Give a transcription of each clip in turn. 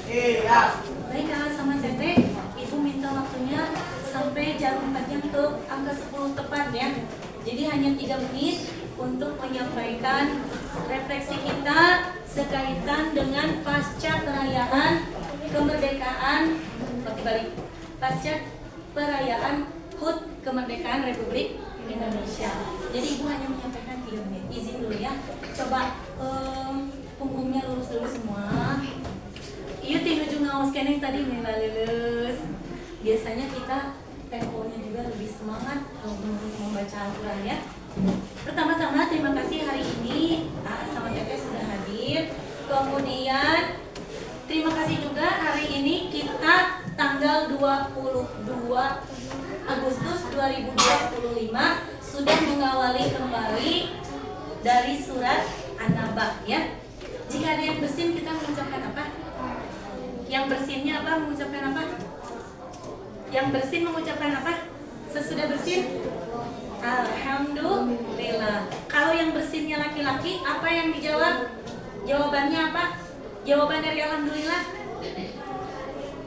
Iya. Baik kakak sama Teteh, Ibu minta waktunya sampai jam 4 jam ke angka 10 tepat ya. Jadi hanya 3 menit untuk menyampaikan refleksi kita sekaitan dengan pasca perayaan kemerdekaan, pasca perayaan HUT kemerdekaan Republik Indonesia. Jadi Ibu hanya menyampaikan 3 menit. Izin dulu ya. Coba punggungnya lurus dulu semua. Iya tinuju ngawas kene tadi nila lulus. Biasanya kita temponya juga lebih semangat kalau membaca Al-Quran ya. Pertama-tama terima kasih hari ini sama Teteh sudah hadir. Kemudian terima kasih juga hari ini kita tanggal 22 Agustus 2025 sudah mengawali kembali dari surat An-Naba ya. Jika ada yang bersin kita mengucapkan apa? Yang bersinnya apa? Mengucapkan apa? Yang bersin mengucapkan apa? Sesudah bersin? Alhamdulillah. Kalau yang bersinnya laki-laki, apa yang dijawab? Jawabannya apa? Jawaban dari Alhamdulillah?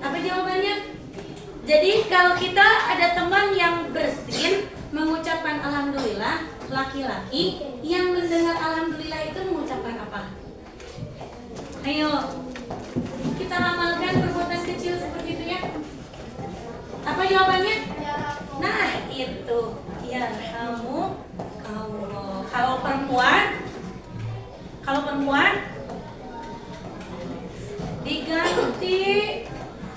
Apa jawabannya? Jadi kalau kita ada teman yang bersin mengucapkan Alhamdulillah, laki-laki, yang mendengar Alhamdulillah itu mengucapkan apa? Ayo, kita amalkan perbuatan kecil seperti itu ya. Apa jawabannya? Nah, itu. Yarhamukallah. Kalau perempuan diganti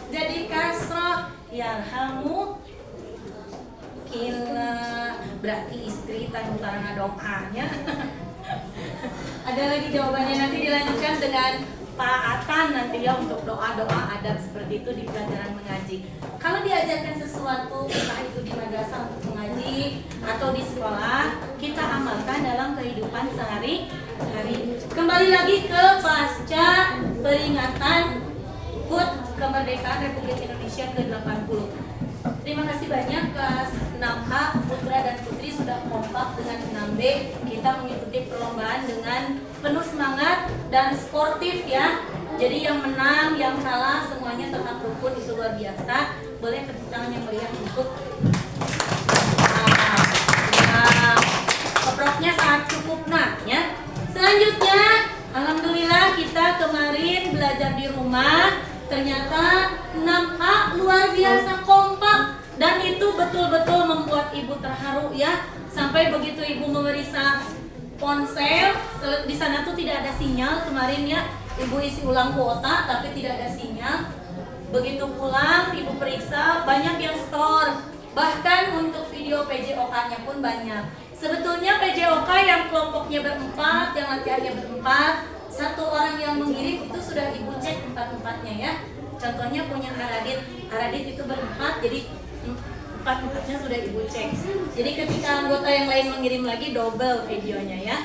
jadi kasroh yarhamukillah. Berarti istri tanggung-tanggung doanya. Ada lagi jawabannya, nanti dilanjutkan dengan Pak Atan nanti ya untuk doa-doa adab seperti itu di pelajaran mengaji. Kalau diajarkan sesuatu, entah itu di madrasah untuk mengaji atau di sekolah, kita amalkan dalam kehidupan sehari-hari. Kembali lagi ke pasca peringatan HUT kemerdekaan Republik Indonesia ke-80. Terima kasih banyak kelas 6A Putra dan Putri sudah kompak dengan 6B. Kita mengikuti perlombaan dengan penuh semangat dan sportif ya. Jadi yang menang, yang kalah semuanya tetap rukun, itu luar biasa. Boleh tepuk tangan yang meriah untuk keproknya sangat cukup ya. Selanjutnya, alhamdulillah kita kemarin belajar di rumah. Ternyata 6A luar biasa kompak dan itu betul-betul membuat ibu terharu ya. Sampai begitu ibu memeriksa ponsel, di sana tuh tidak ada sinyal kemarin ya. Ibu isi ulang kuota tapi tidak ada sinyal. Begitu pulang ibu periksa banyak yang store. Bahkan untuk video PJOK-nya pun banyak. Sebetulnya PJOK yang kelompoknya berempat, yang latihannya berempat, satu orang yang mengirim itu sudah ibu cek empat-empatnya ya. Contohnya punya Aradit itu berempat, jadi empat-empatnya sudah ibu cek. Jadi ketika anggota yang lain mengirim lagi double videonya ya.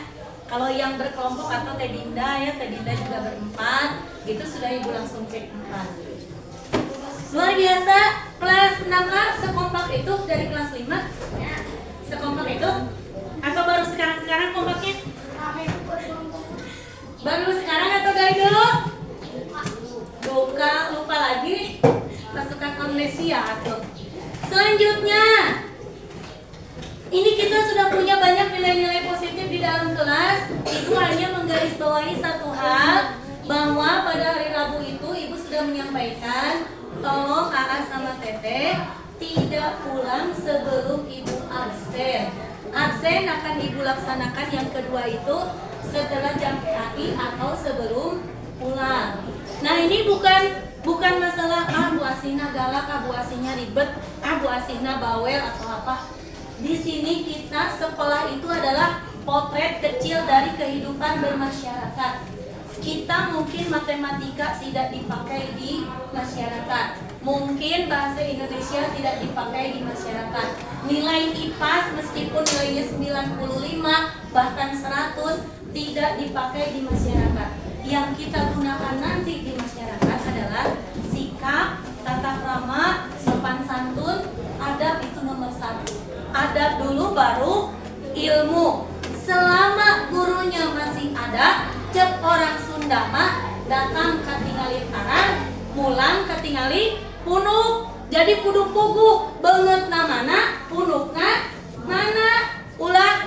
Kalau yang berkelompok atau Tedinda ya, Tedinda juga berempat, gitu sudah ibu langsung cek empat. Luar biasa, kelas 6A sekompak itu dari kelas 5 ya. Sekompak itu atau baru sekarang kompaknya? Baru sekarang atau dari dulu? Lupa lagi pasukan amnesia tuh. Selanjutnya, ini kita sudah punya banyak nilai-nilai positif di dalam kelas. Ibu hanya menggarisbawahi satu hal, bahwa pada hari Rabu itu ibu sudah menyampaikan, tolong AA sama Teteh tidak pulang sebelum ibu absen. Absen akan ibu laksanakan yang kedua itu setelah jam PAI atau sebelum pulang. Nah ini bukan masalah Bu Asina galak, Bu Asina ribet, Bu Asina bawel atau apa. Di sini kita sekolah itu adalah potret kecil dari kehidupan bermasyarakat. Kita mungkin matematika tidak dipakai di masyarakat. Mungkin bahasa Indonesia tidak dipakai di masyarakat. Nilai IPAS meskipun nilainya 95 bahkan 100 tidak dipakai di masyarakat. Yang kita gunakan nanti di masyarakat adalah sikap, tata krama, sopan santun, adab itu nomor 1. Adab dulu baru ilmu. Selama gurunya masih ada, cek orang Sunda mah datang katingali tarang, Jadi kudu pugu banget namana, punukna mana, ulah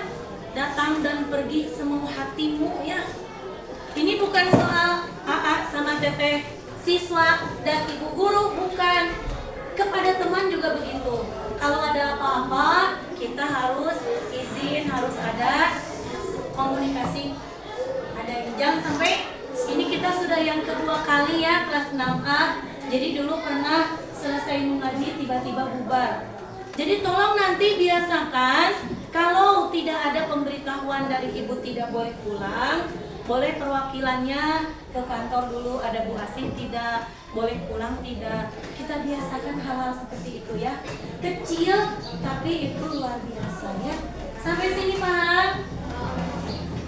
datang dan pergi semua hatimu ya. Ini bukan soal AA sama teteh siswa dan ibu guru, bukan. Kepada teman juga begitu. Kalau ada apa-apa, kita harus izin, harus ada komunikasi. Jangan sampai ini kita sudah yang kedua kali ya kelas 6A. Jadi dulu pernah selesai mengaji tiba-tiba bubar. Jadi tolong nanti biasakan kalau tidak ada pemberitahuan dari ibu tidak boleh pulang, boleh perwakilannya ke kantor dulu, ada Bu Asih tidak, boleh pulang tidak. Kita biasakan hal-hal seperti itu ya. Kecil tapi itu luar biasa ya. Sampai sini paham?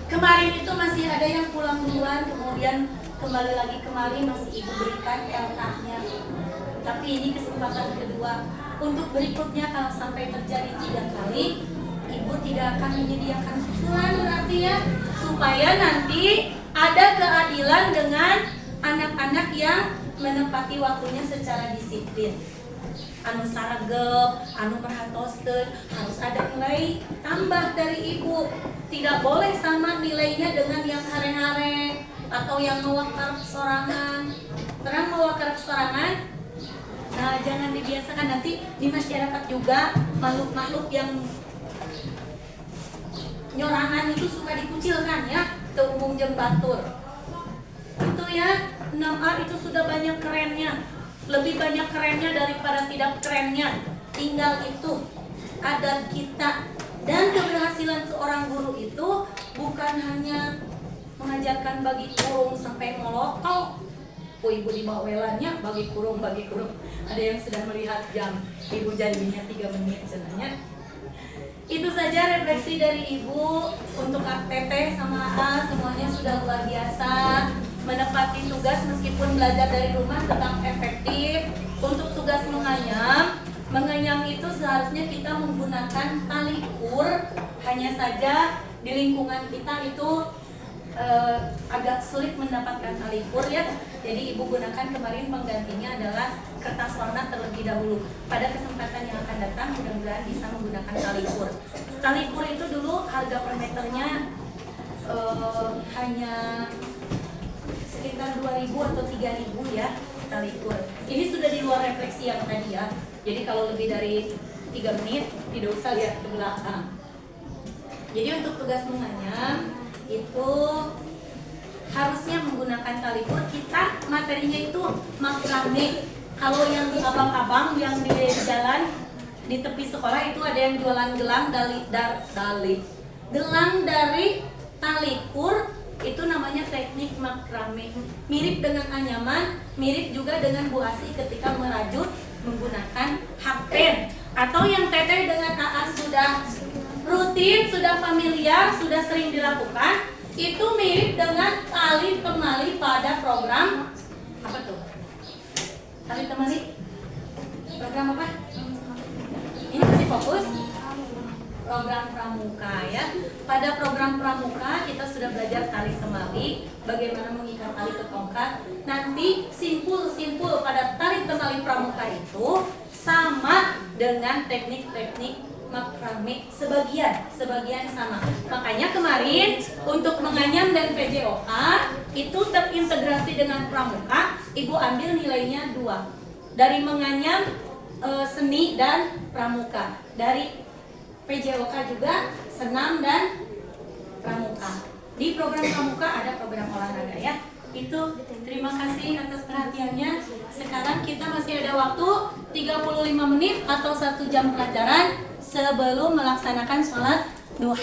Kemarin itu masih ada yang pulang duluan, kemudian kembali lagi kemari masih ibu berikan LK-nya. Tapi ini kesempatan kedua. Untuk berikutnya kalau sampai terjadi 3 kali, ibu tidak akan menyediakan susulan berarti ya, supaya nanti ada keadilan dengan anak-anak yang menempati waktunya secara disiplin. Anu saragep, anu merhatoskeun, harus ada nilai tambah dari ibu. Tidak boleh sama nilainya dengan yang hare-hare atau yang mewakar sorangan. Pernah mewakar sorangan? Nah, jangan dibiasakan, nanti di masyarakat juga makhluk-makhluk yang nyorangan itu suka dikucilkan ya, ke umum jeung batur. Itu ya, 6A itu sudah banyak kerennya. Lebih banyak kerennya daripada tidak kerennya. Tinggal itu adat kita. Dan keberhasilan seorang guru itu bukan hanya mengajarkan bagi kurung sampai molotok. Ibu di bawelannya bagi kurung. Ada yang sudah melihat jam, ibu janjinya 3 menit sebenarnya. Itu saja refleksi dari ibu. Untuk Teteh sama A semuanya sudah luar biasa menepati tugas meskipun belajar dari rumah tetap efektif. Untuk tugas menganyam itu seharusnya kita menggunakan tali ukur. Hanya saja di lingkungan kita itu agak sulit mendapatkan tali ukur ya. Jadi ibu gunakan kemarin penggantinya adalah kertas warna terlebih dahulu. Pada kesempatan yang akan datang mudah-mudahan bisa menggunakan tali ukur. Tali ukur itu dulu harga per meternya hanya sekitar 2.000 atau 3.000 ya tali ukur. Ini sudah di luar refleksi yang tadi ya. Jadi kalau lebih dari 3 menit tidak usah lihat ke belakang. Jadi untuk tugas menganyam itu harusnya menggunakan tali ukur. Kita materinya itu makrame. Kalau yang di abang-abang yang di jalan di tepi sekolah itu ada yang jualan gelang gelang dari tali ukur, itu namanya teknik makrame. Mirip dengan anyaman, mirip juga dengan Bu Asih ketika merajut menggunakan hakten. Atau yang Teteh dengan AA sudah rutin, sudah familiar, sudah sering dilakukan, itu mirip dengan tali temali pada program apa tuh? Tali temali? Program apa? Ini masih fokus? Program pramuka ya. Pada program pramuka kita sudah belajar tali temali, bagaimana mengikat tali ke tongkat. Nanti simpul pada tali temali pramuka itu sama dengan teknik-teknik makrame, sebagian sama. Makanya kemarin untuk menganyam dan PJOK itu terintegrasi dengan pramuka, ibu ambil nilainya 2. Dari menganyam seni dan pramuka. Dari PJOK juga senam dan pramuka. Di program pramuka ada program olahraga ya. Itu terima kasih atas perhatiannya. Sekarang kita masih ada waktu 35 menit atau 1 jam pelajaran sebelum melaksanakan sholat duha.